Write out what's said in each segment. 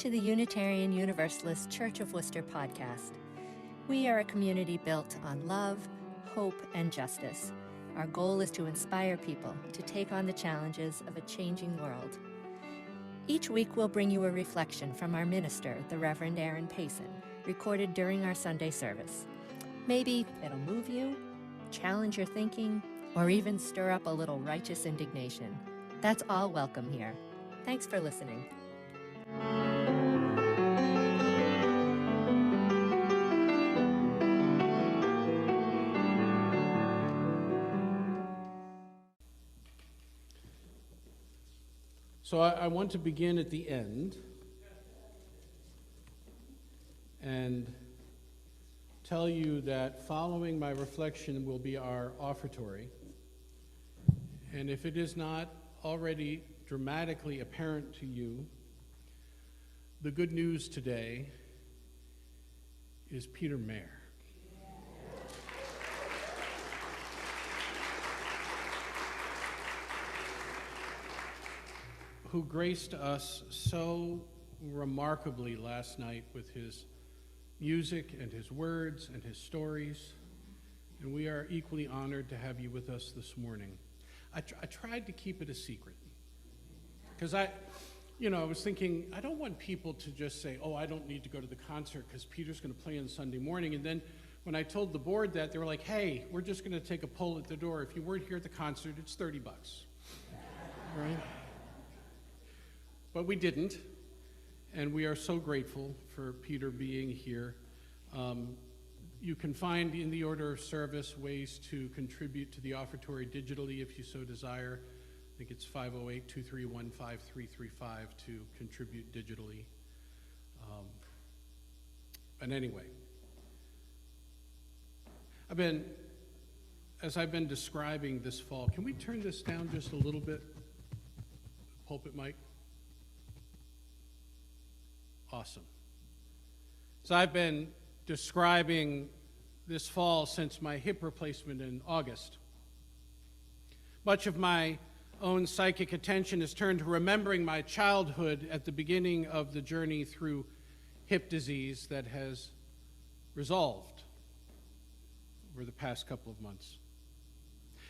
to the Unitarian Universalist Church of Worcester podcast. We are a community built on love, hope, and justice. Our goal is to inspire people to take on the challenges of a changing world. Each week we'll bring you a reflection from our minister, the Reverend Payson, recorded during our Sunday service. Maybe it'll move you, challenge your thinking, or even stir up a little righteous indignation. That's all welcome here. Thanks for listening. So I want to begin at the end and tell you that following my reflection will be our offertory. And if it is not already dramatically apparent to you, the good news today is Peter Mayer. Who graced us so remarkably last night with his music and his words and his stories. And we are equally honored to have you with us this morning. I tried to keep it a secret because I was thinking, I don't want people to just say, oh, I don't need to go to the concert because Peter's going to play on Sunday morning. And then when I told the board that, they were like, hey, we're just going to take a poll at the door. If you weren't here at the concert, it's $30. Right? But we didn't, and we are so grateful for Peter being here. You can find in the order of service ways to contribute to the offertory digitally if you so desire. I think it's 508-231-5335 to contribute digitally. And anyway, as I've been describing this fall, can we turn this down just a little bit? Pulpit mic. Awesome. So I've been describing this fall since my hip replacement in August. Much of my own psychic attention is turned to remembering my childhood at the beginning of the journey through hip disease that has resolved over the past couple of months.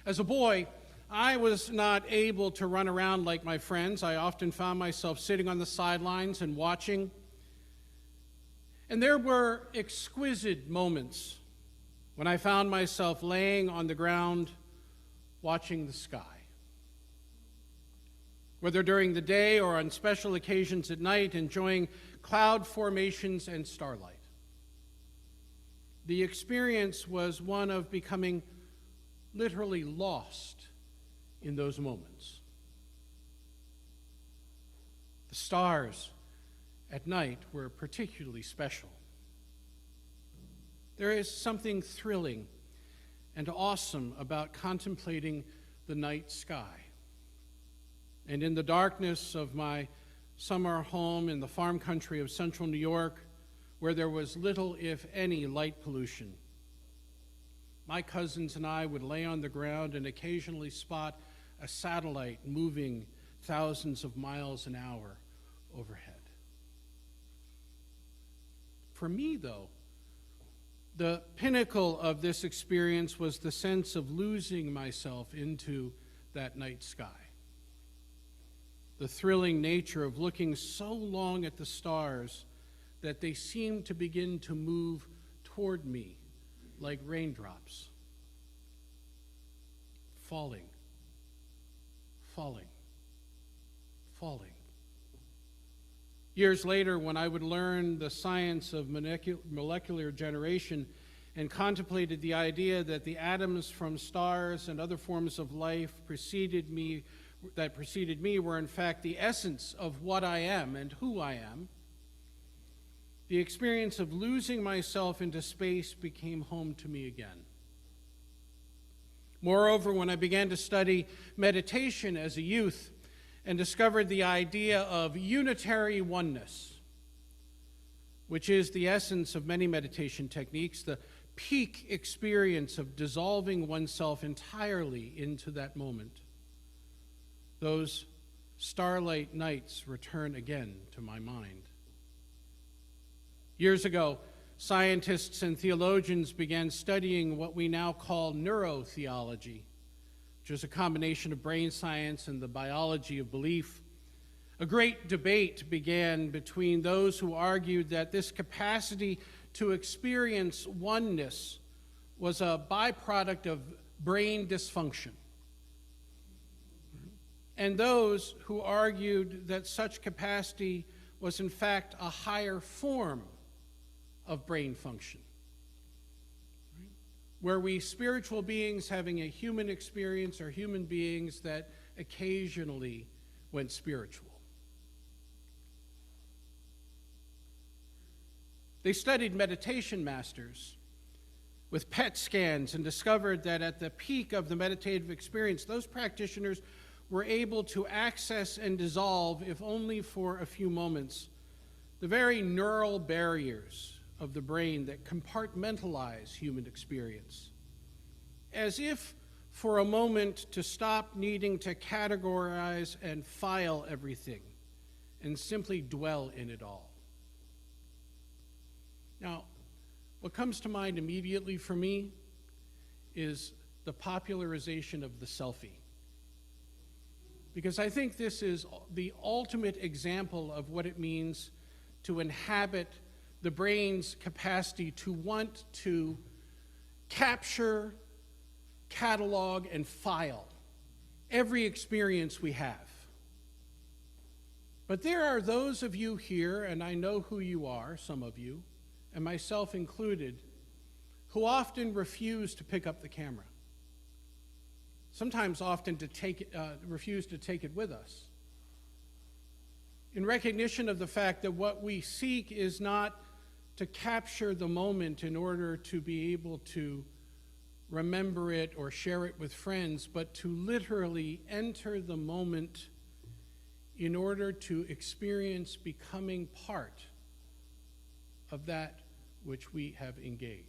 As a boy, I was not able to run around like my friends. I often found myself sitting on the sidelines and watching. And there were exquisite moments when I found myself laying on the ground watching the sky. Whether during the day or on special occasions at night, enjoying cloud formations and starlight. The experience was one of becoming literally lost in those moments. The stars at night were particularly special. There is something thrilling and awesome about contemplating the night sky. And in the darkness of my summer home in the farm country of central New York, where there was little, if any, light pollution, my cousins and I would lay on the ground and occasionally spot a satellite moving thousands of miles an hour overhead. For me, though, the pinnacle of this experience was the sense of losing myself into that night sky. The thrilling nature of looking so long at the stars that they seemed to begin to move toward me like raindrops, falling, falling, falling. Years later, when I would learn the science of molecular generation and contemplated the idea that the atoms from stars and other forms of life preceded me were in fact the essence of what I am and who I am, the experience of losing myself into space became home to me again. Moreover, when I began to study meditation as a youth, and discovered the idea of unitary oneness, which is the essence of many meditation techniques, the peak experience of dissolving oneself entirely into that moment. Those starlight nights return again to my mind. Years ago, scientists and theologians began studying what we now call neurotheology, which is a combination of brain science and the biology of belief. A great debate began between those who argued that this capacity to experience oneness was a byproduct of brain dysfunction, and those who argued that such capacity was in fact a higher form of brain function, were we spiritual beings having a human experience or human beings that occasionally went spiritual? They studied meditation masters with PET scans and discovered that at the peak of the meditative experience, those practitioners were able to access and dissolve, if only for a few moments, the very neural barriers of the brain that compartmentalize human experience, as if for a moment to stop needing to categorize and file everything and simply dwell in it all. Now, what comes to mind immediately for me is the popularization of the selfie, because I think this is the ultimate example of what it means to inhabit the brain's capacity to want to capture, catalog, and file every experience we have. But there are those of you here, and I know who you are, some of you, and myself included, who often refuse to pick up the camera. Sometimes often refuse to take it with us, in recognition of the fact that what we seek is not to capture the moment in order to be able to remember it or share it with friends, but to literally enter the moment in order to experience becoming part of that which we have engaged.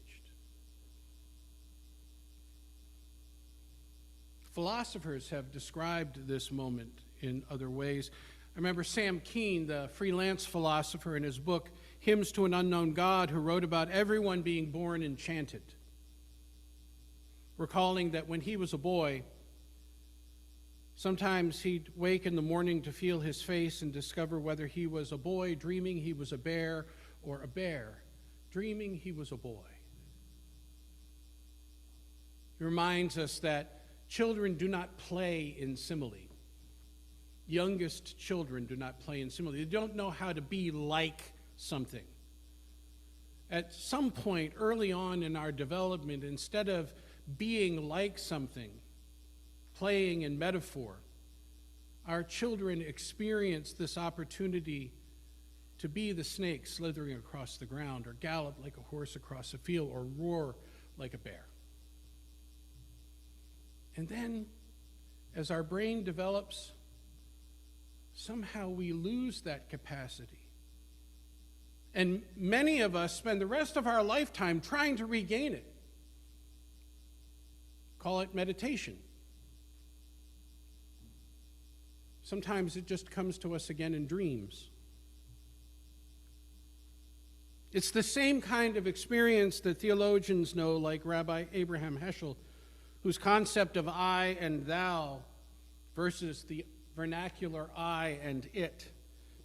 Philosophers have described this moment in other ways. I remember Sam Keen, the freelance philosopher, in his book, Hymns to an Unknown God, who wrote about everyone being born enchanted, recalling that when he was a boy, sometimes he'd wake in the morning to feel his face and discover whether he was a boy dreaming he was a bear, or a bear dreaming he was a boy. He reminds us that children do not play in simile. Youngest children do not play in simile. They don't know how to be like something. At some point early on in our development, instead of being like something, playing in metaphor, our children experience this opportunity to be the snake slithering across the ground, or gallop like a horse across a field, or roar like a bear. And then, as our brain develops, somehow we lose that capacity. And many of us spend the rest of our lifetime trying to regain it. Call it meditation. Sometimes it just comes to us again in dreams. It's the same kind of experience that theologians know, like Rabbi Abraham Heschel, whose concept of I and thou versus the vernacular I and it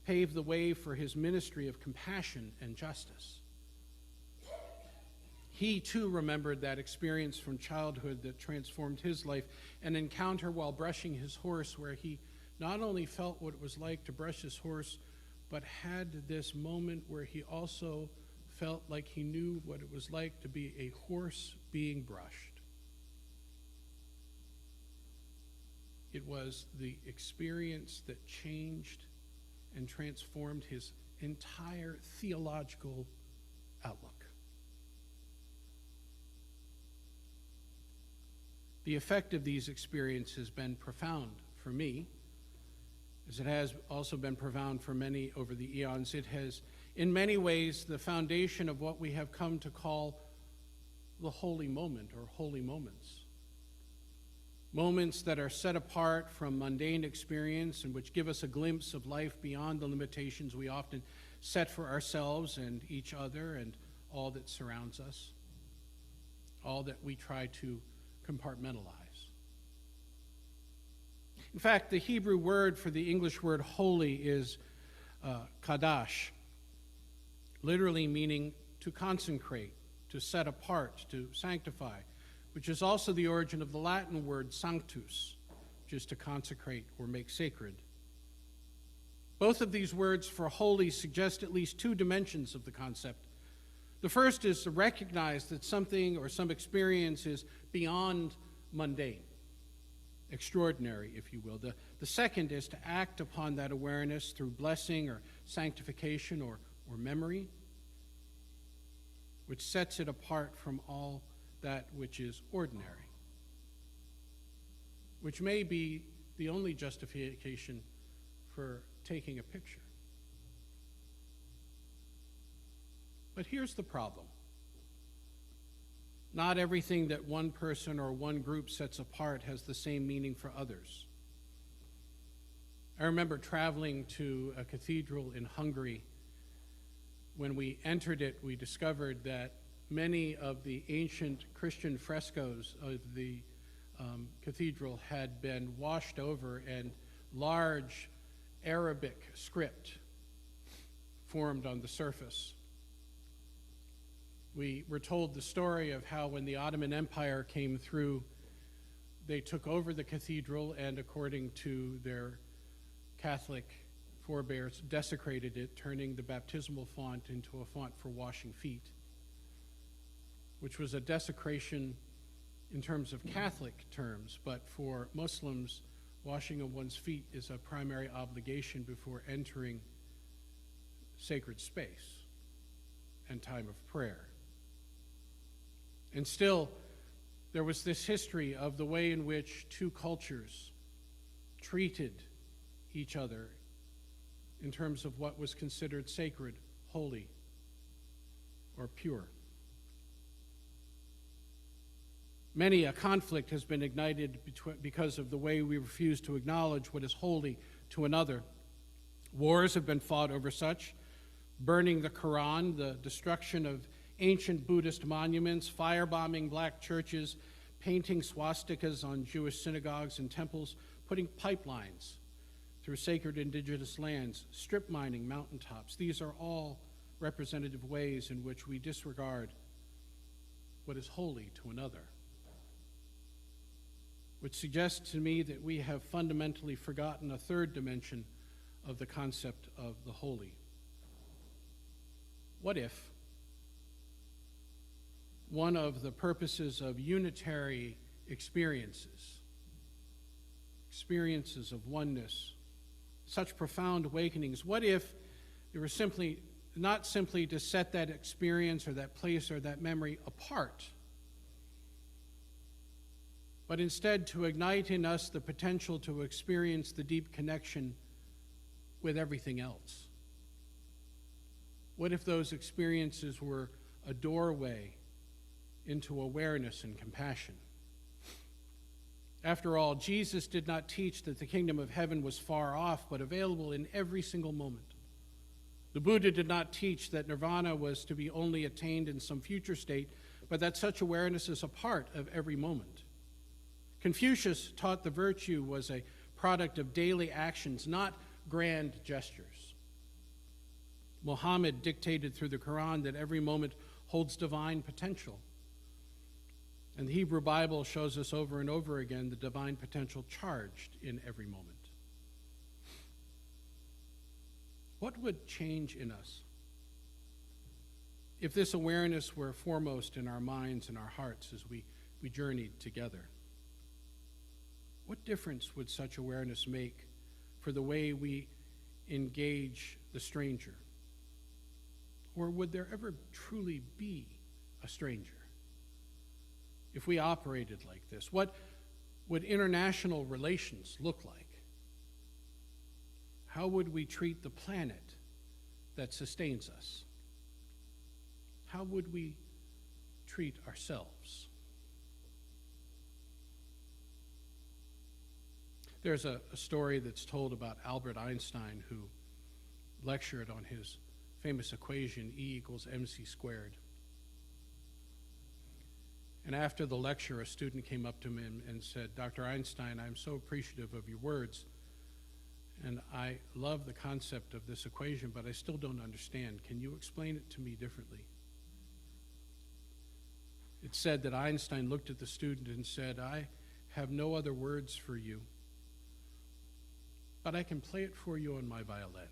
paved the way for his ministry of compassion and justice. He too remembered that experience from childhood that transformed his life, an encounter while brushing his horse where he not only felt what it was like to brush his horse, but had this moment where he also felt like he knew what it was like to be a horse being brushed. It was the experience that changed and transformed his entire theological outlook. The effect of these experiences has been profound for me, as it has also been profound for many over the eons. It has, in many ways, the foundation of what we have come to call the holy moment, or holy moments. Moments that are set apart from mundane experience and which give us a glimpse of life beyond the limitations we often set for ourselves and each other and all that surrounds us, all that we try to compartmentalize. In fact, the Hebrew word for the English word holy is kadash, literally meaning to consecrate, to set apart, to sanctify, which is also the origin of the Latin word sanctus, which is to consecrate or make sacred. Both of these words for holy suggest at least two dimensions of the concept. The first is to recognize that something or some experience is beyond mundane, extraordinary, if you will. The second is to act upon that awareness through blessing or sanctification or memory, which sets it apart from all that which is ordinary, which may be the only justification for taking a picture. But here's the problem. Not everything that one person or one group sets apart has the same meaning for others. I remember traveling to a cathedral in Hungary. When we entered it, we discovered that many of the ancient Christian frescoes of the cathedral had been washed over, and large Arabic script formed on the surface. We were told the story of how when the Ottoman Empire came through, they took over the cathedral and, according to their Catholic forebears, desecrated it, turning the baptismal font into a font for washing feet, which was a desecration in terms of Catholic terms, but for Muslims, washing of one's feet is a primary obligation before entering sacred space and time of prayer. And still, there was this history of the way in which two cultures treated each other in terms of what was considered sacred, holy, or pure. Many a conflict has been ignited because of the way we refuse to acknowledge what is holy to another. Wars have been fought over such, burning the Quran, the destruction of ancient Buddhist monuments, firebombing black churches, painting swastikas on Jewish synagogues and temples, putting pipelines through sacred indigenous lands, strip mining mountaintops. These are all representative ways in which we disregard what is holy to another, which suggests to me that we have fundamentally forgotten a third dimension of the concept of the holy. What if one of the purposes of unitary experiences of oneness, such profound awakenings, what if it were not simply to set that experience or that place or that memory apart, but instead to ignite in us the potential to experience the deep connection with everything else? What if those experiences were a doorway into awareness and compassion? After all, Jesus did not teach that the kingdom of heaven was far off, but available in every single moment. The Buddha did not teach that nirvana was to be only attained in some future state, but that such awareness is a part of every moment. Confucius taught the virtue was a product of daily actions, not grand gestures. Muhammad dictated through the Quran that every moment holds divine potential. And the Hebrew Bible shows us over and over again the divine potential charged in every moment. What would change in us if this awareness were foremost in our minds and our hearts as we journeyed together? What difference would such awareness make for the way we engage the stranger? Or would there ever truly be a stranger if we operated like this? What would international relations look like? How would we treat the planet that sustains us? How would we treat ourselves? There's a story that's told about Albert Einstein, who lectured on his famous equation, E equals mc squared. And after the lecture, a student came up to me and said, "Dr. Einstein, I'm so appreciative of your words, and I love the concept of this equation, but I still don't understand. Can you explain it to me differently?" It said that Einstein looked at the student and said, "I have no other words for you, but I can play it for you on my violin."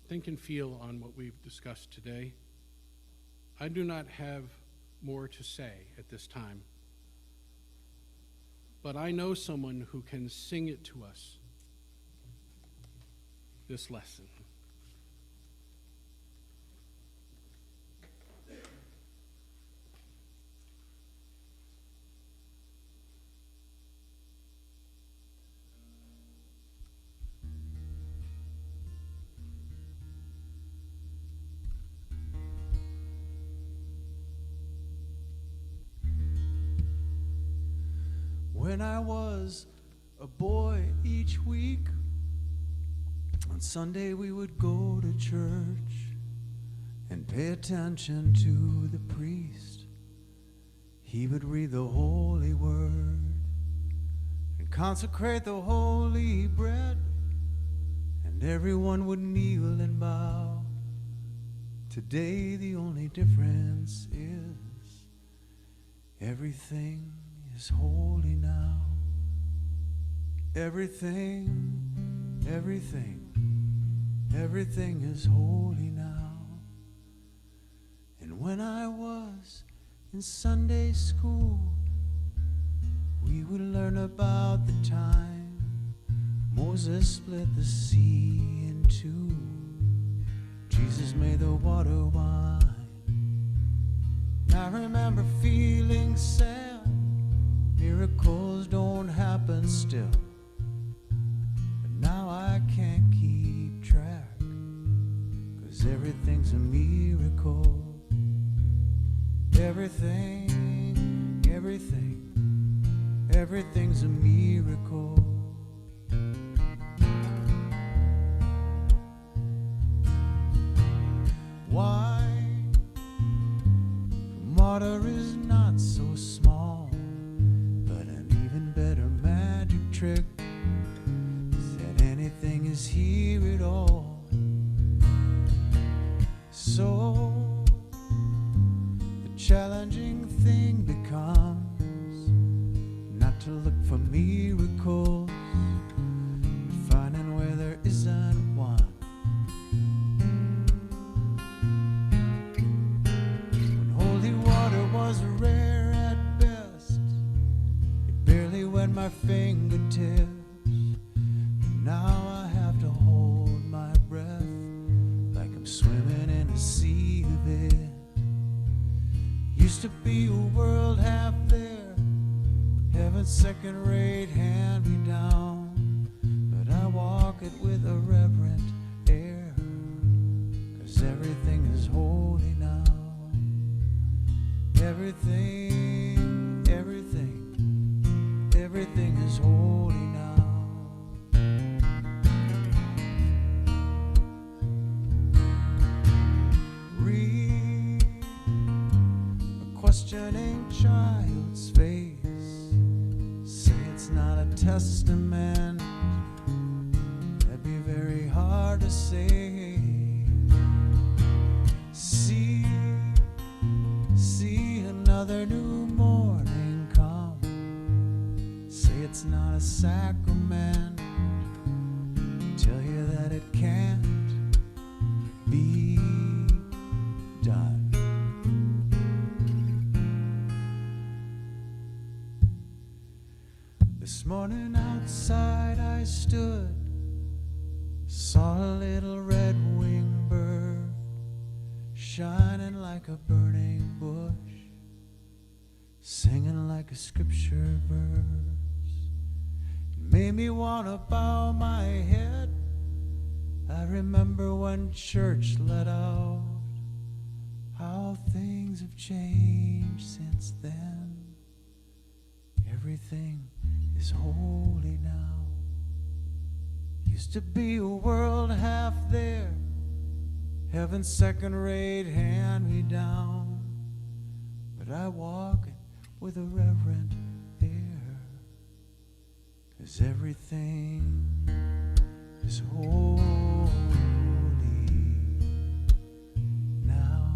Think and feel on what we've discussed today. I do not have more to say at this time, but I know someone who can sing it to us, this lesson. When I was a boy, each week on Sunday we would go to church and pay attention to the priest. He would read the holy word and consecrate the holy bread, and everyone would kneel and bow. Today the only difference is everything is holy now. Everything is holy now. And when I was in Sunday school, we would learn about the time Moses split the sea in two. Jesus made the water wine. I remember feeling sad. Miracles don't happen still, but now I can't keep track, 'cause everything's a miracle. Everything's a miracle. Wine from water is not so small, but an even better magic trick is that anything is here at all. So the challenging thing becomes not to look for miracles, but finding where there isn't one. When holy water was rare at best, it barely wet my fingertips. Now I have to hold my breath like I'm swimming in a sea of it. Used to be a world half there, heaven's second-rate hand-me-down, but I walk it with a reverent air, 'cause everything is holy now. Everything is holy now. Read a questioning child's face, say it's not a testament, that'd be very hard to say. See another new morning come, say it's not a sacrament, tell you that it can't be done. This morning outside I stood, saw a little red-winged bird shining like a burning bush, singing like a scripture verse. It made me want to bow my head. I remember when church let out, how things have changed since then. Everything is holy now. You Used to be a world half there, heaven's second-rate hand-me-down, but I walk it with a reverent air, 'cause everything is holy now.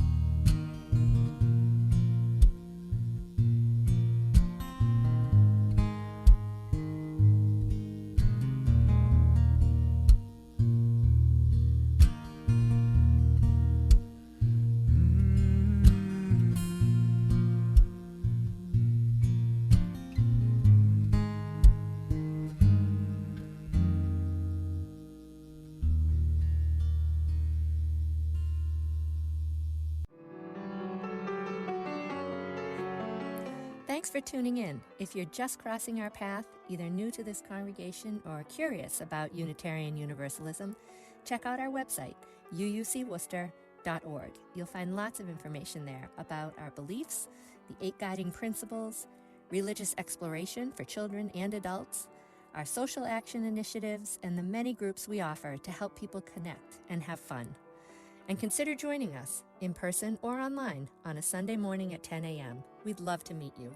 Thanks for tuning in. If you're just crossing our path, either new to this congregation or curious about Unitarian Universalism, check out our website, uucworcester.org. You'll find lots of information there about our beliefs, the 8 guiding principles, religious exploration for children and adults, our social action initiatives, and the many groups we offer to help people connect and have fun. And consider joining us, in person or online, on a Sunday morning at 10 a.m. We'd love to meet you.